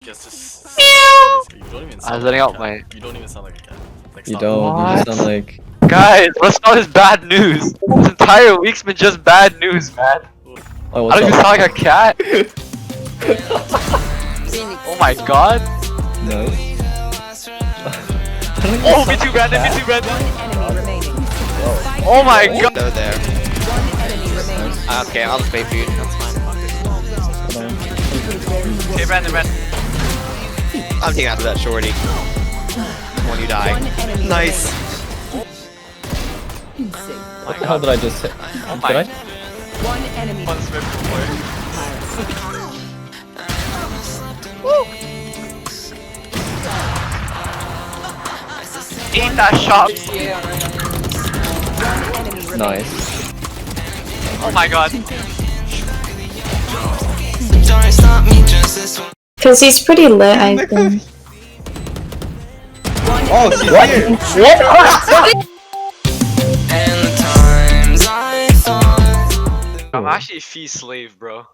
guess this. Meow. You don't even I sound was like letting a out cat. my. You don't even sound like a cat. Like, You stop. don't. You What? just sound like. Guys, what's all this bad news? This entire week's been just bad news, man. Oh, I what's don't even up? sound like a cat. Oh my god. Nice. Oh, me too, Brandon. Me too, Brandon. Enemy remaining. Oh my god. They're there. One enemy remaining. Okay, I'll just wait for you. That's fine. Okay, Brandon, Brandon. I'm taking after that shorty. When you die. One enemy Nice. remaining. What the hell did I just hit? Oh Did my. I? One enemy. One Smith boy. Eat that shot. One enemy remaining. Nice. Oh my god. Cause he's pretty lit, I think. Oh, she's here! I'm actually a fee slave, bro.